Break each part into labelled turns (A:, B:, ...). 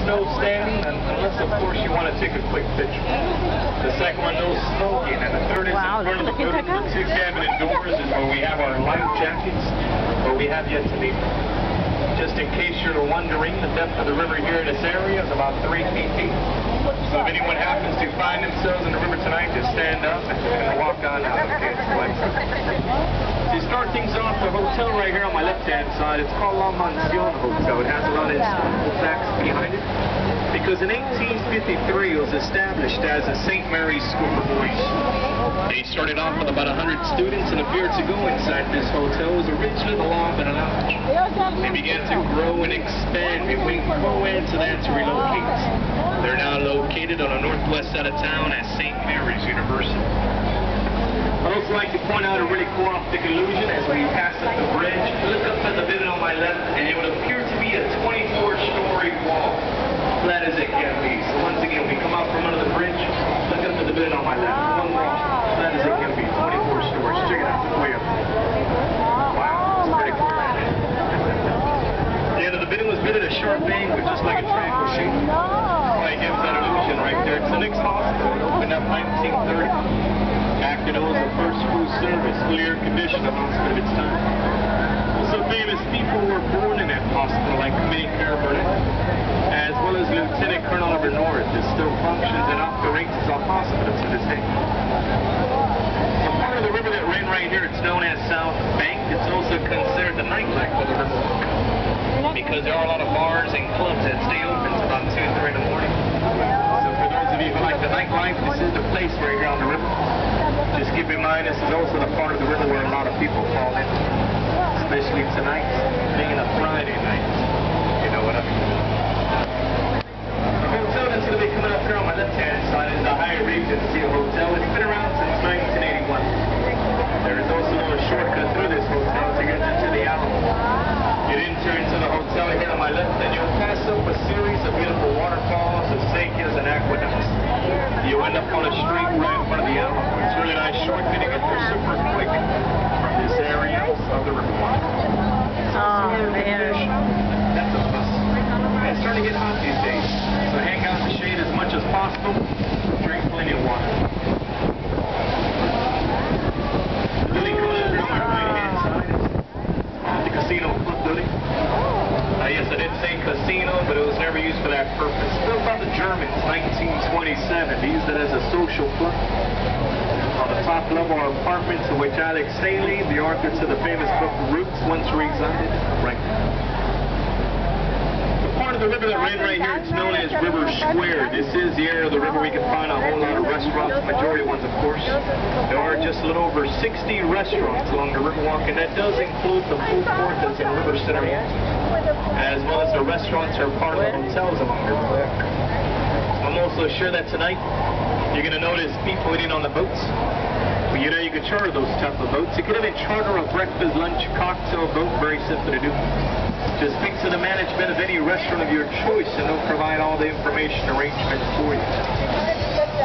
A: please no standing, unless of course you want to take a quick picture. The second one, no smoking, and the third is in front of the building. The two cabin indoors is where we have our life jackets, but we have yet to meet. Just in case you're wondering, the depth of the river here in this area is about 3 feet deep. So if anyone happens to find themselves in the river tonight, just stand up and walk on out. Okay, to start things off, the hotel right here on my left-hand side, it's called La Mansion Hotel. It has a lot of historical facts behind it. Because in 1853, it was established as a St. Mary's School for Boys. They started off with about 100 students and appeared to go inside this hotel. It was originally the law but a lounge. They began to grow and expand between co-ed, so they had to relocate. They're now located on the northwest side of town at St. Mary's University. I'd also like to point out a really cool optic illusion as we pass up the bridge. Look up at the building on my left, and it would appear to be a 24-story wall. Flat as it can be. So once again, we come out from under the bridge, look up at the building on my left. One wall, flat as it can be, 24 stories. Check it out, way up. Wow, it's pretty cool. The end of the building was built at a sharp angle, just like a triangle shape. Right gives that illusion right there. It's the next hospital. It opened up 1930. Acted as the first full service, fully air-conditioned hospital of its time. Also famous people were born in that hospital, like Committee Care Burnett, as well as Lieutenant Colonel Oliver North, that still functions and operates as a hospital to this day. The part of the river that ran right here, it's known as South Bank. It's also considered the nightlife of the river, because there are a lot of bars and clubs that stay open until about 2 or 3 in the morning. So for those of you who like the nightlife, this is the place right here on the river. Just keep in mind, this is also the part of the river where a lot of people fall in, especially tonight, being a Friday night. You know what I mean? The hotel that's going to be coming up here on my left-hand side is the Hyatt Regency Hotel. It's been around since 1981. There is also a shortcut through this hotel to get into the Alamo. You enter into the hotel here on my left, and you'll pass up a series of beautiful waterfalls, acequias, and aqueducts. You end up on a street right in front of the Alamo. It's a really nice shortcut to get there super quick from this area of the river.
B: Oh, man.
A: That's a plus. It's starting to get hot these days, so hang out in the shade as much as possible. Drink plenty of water. The building coming up here on my right-hand side is the casino club building. Yes, I did say casino, but it was never used for that purpose. Built by the Germans, 1927. They used it as a social club. On the top level are apartments in which Alex Haley, the author to the famous book Roots, once resided. Right there. The part of the river that ran right here, it's known as River Square. This is the area of the river we can find a whole lot of restaurants, majority ones, of course. There are just a little over 60 restaurants along the Riverwalk, and that does include the food court that's in River Center, as well as the restaurants are part of the hotels along the Riverwalk. I'm also sure that tonight you're going to notice people eating on the boats. Well, you know you can charter those type of boats. You could even charter a breakfast, lunch, cocktail boat. Very simple to do. Just speak to the management of any restaurant of your choice, and they'll provide all the information arrangements for you.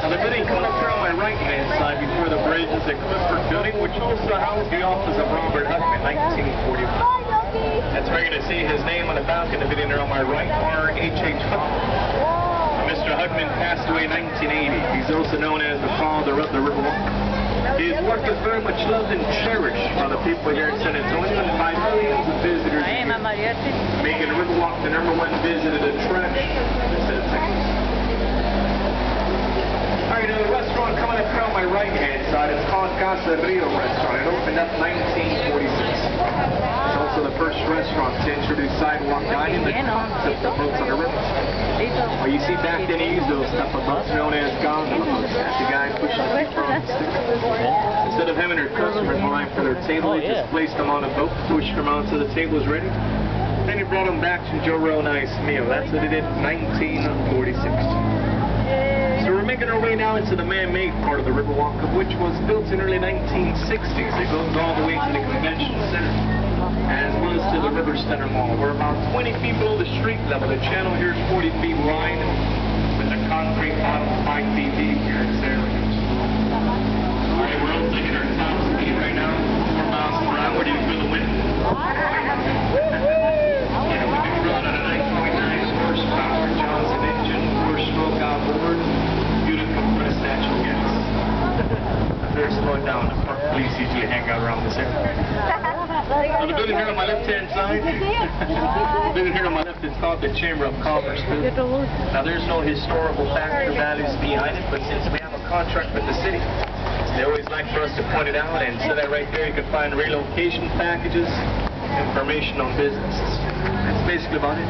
A: Now the building coming up here on my right-hand side before the bridge is the Clifford Building, which also housed the office of Robert Hutton in 1941. That's where you're going to see his name on the balcony of the building there on my right, R.H.H. Hutton. Mr. Hutman passed away in 1980. He's also known as the father of the Riverwalk. His work is very much loved and cherished by the people here in San Antonio and by millions of visitors, making the Riverwalk the #1 visited attraction in San Antonio. Alright, now the restaurant coming up here on my right-hand side, it's called Casa Rio Restaurant. It opened up in 1946. It's also the first restaurant to introduce sidewalk dining, the concept of boats on the river. Well, you see back then he used those type of boats known as gondola boats. That's the guy pushing the people on the stick. Instead of having their customers line for their table, he just placed them on a boat, pushed them out until the table was ready. Then he brought them back to enjoy a real nice meal. That's what he did in 1946. So we're making our way now into the man-made part of the Riverwalk, which was built in early 1960s. It goes all the way to the convention center, as well as to the River Center Mall. We're about 20 feet below the street level. The channel here is 40 feet wide, with a concrete bottom 5 feet deep here in this area. Alright, we're also hitting our top speed right now, 4 miles per hour. Do you feel the wind? Yeah, we do run at a 9.9 horsepower. John's police usually hang out around this area. Now the building here on my left-hand side, the building here on my left is called the Chamber of Commerce building. Now there's no historical facts or values behind it, but since we have a contract with the city, they always like for us to point it out, and so that right there you can find relocation packages, information on businesses. That's basically about it.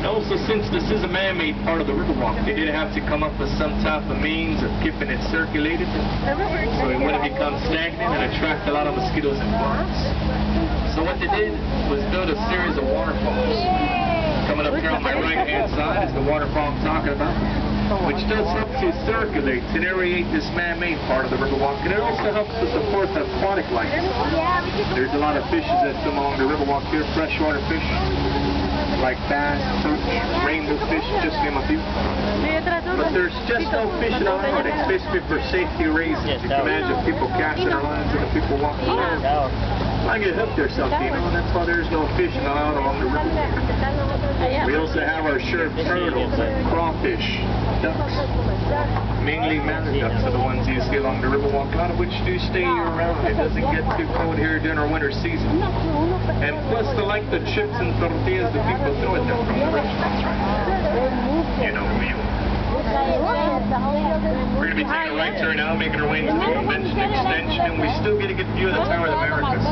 A: And also, since this is a man-made part of the Riverwalk, they did have to come up with some type of means of keeping it circulated, so it wouldn't become stagnant and attract a lot of mosquitoes and flies. So what they did was build a series of waterfalls. Coming up here on my right-hand side is the waterfall I'm talking about, which does help to circulate and aerate this man-made part of the Riverwalk, and it also helps to support the aquatic life. There's a lot of fishes that swim along the Riverwalk here, freshwater fish, like bass, perch, rainbow fish, just to name a few. But there's just no fishing on it. It's basically for safety reasons. You can imagine people casting their lines and the people walking around. I get hooked or something, you know, and that's why there's no fishing allowed along the river. We also have our shrimp turtles and crawfish, ducks. Mainly mallard ducks are the ones you see along the Riverwalk, a lot of which do stay year-round. It doesn't get too cold here during our winter season. And plus, they like the chips and tortillas that people throw at them from the restaurants right now. You know who you are. We're going to be taking a right turn now, making our way into the convention extension, and we still get a good view of the Tower of the Americas.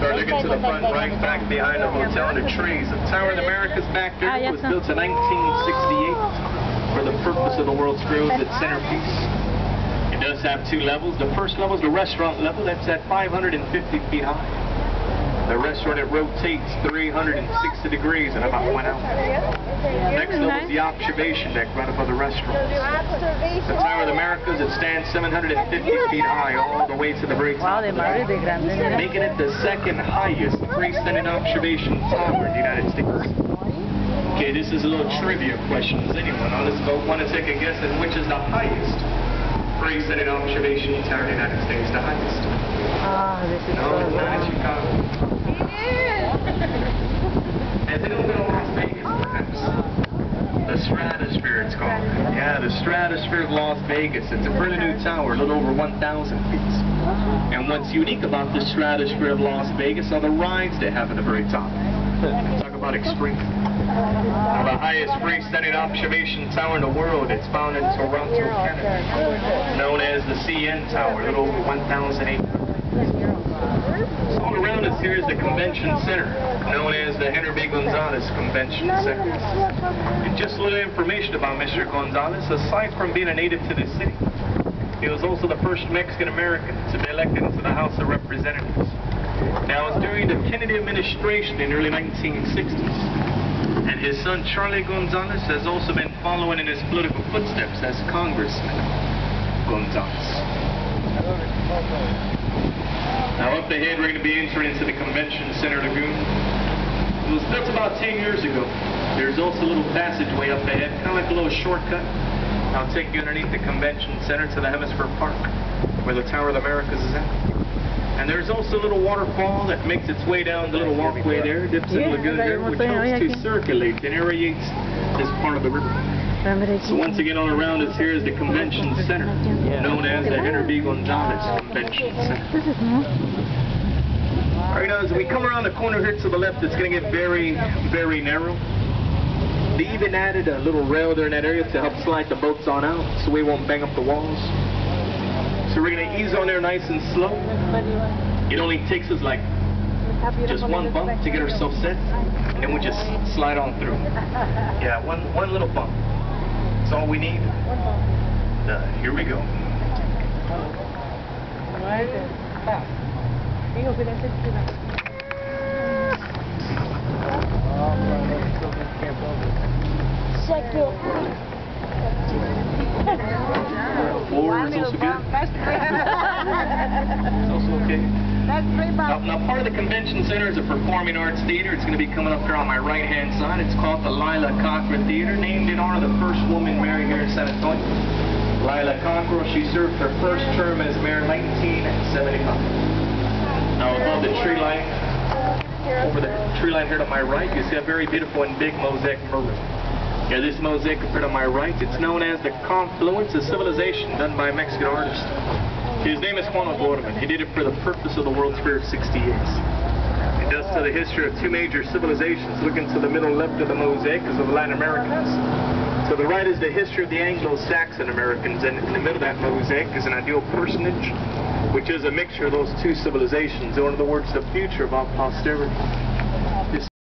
A: Start looking to the front right, back behind the hotel and the trees. The Tower of the Americas back there was built in 1968 for the purpose of the world's greatest centerpiece. It does have two levels. The first level is the restaurant level. That's at 550 feet high. The restaurant, it rotates 360 degrees and about 1 hour. Next level is the observation deck right above the restaurant. The Tower of the Americas, it stands 750 feet high all the way to the very top, making it the second highest freestanding observation tower in the United States. Okay, this is a little trivia question. Does anyone want to take a guess at which is the highest freestanding observation tower in the United States? The highest? No, it's not in Chicago. Has anyone been to Las Vegas, perhaps? The Stratosphere, it's called. Yeah, the Stratosphere of Las Vegas. It's a pretty new tower, a little over 1,000 feet. And what's unique about the Stratosphere of Las Vegas are the rides they have at the very top. Talk about extreme. Now, the highest freestanding observation tower in the world, it's found in Toronto, Canada, known as the CN Tower, a little over 1,008. So all around us here is the Convention Center, known as the Henry B. Gonzalez Convention Center. And just a little information about Mr. Gonzalez. Aside from being a native to this city, he was also the first Mexican-American to be elected into the House of Representatives. Now, it was during the Kennedy administration in the early 1960s. And his son, Charlie Gonzalez, has also been following in his political footsteps as Congressman Gonzalez. Now up ahead, we're going to be entering into the Convention Center Lagoon. It was built about 10 years ago. There's also a little passageway up ahead, kind of like a little shortcut. I'll take you underneath the Convention Center to the Hemisphere Park, where the Tower of the Americas is at. And there's also a little waterfall that makes its way down the little walkway there, dips in the lagoon there, which helps to circulate and aerates this part of the river. So once again, all around us here is the Convention Center, known as the Henry B. Gonzalez Convention Center. All right, now as we come around the corner here to the left, it's going to get very, very narrow. They even added a little rail there in that area to help slide the boats on out, so we won't bang up the walls. So we're going to ease on there nice and slow. It only takes us like just one bump to get ourselves set, and then we just slide on through. Yeah, one little bump. That's all we need. Here we go. Floor is also good. It's also okay. Now, part of the Convention Center is a performing arts theater. It's going to be coming up here on my right-hand side. It's called the Lila Cochran Theater, named in honor of the first woman mayor here in San Antonio. Lila Cochran, she served her first term as mayor in 1975. Now, above the tree line, over the tree line here to my right, you see a very beautiful and big mosaic mural. Yeah, this mosaic up here to my right, it's known as the Confluence of Civilization, done by a Mexican artist. His name is Juan Borman. He did it for the purpose of the World's Fair of 68. It does to the history of two major civilizations. Looking to the middle left of the mosaic is of the Latin Americans. To the right is the history of the Anglo-Saxon Americans, and in the middle of that mosaic is an ideal personage, which is a mixture of those two civilizations, or in other words, the future of our posterity.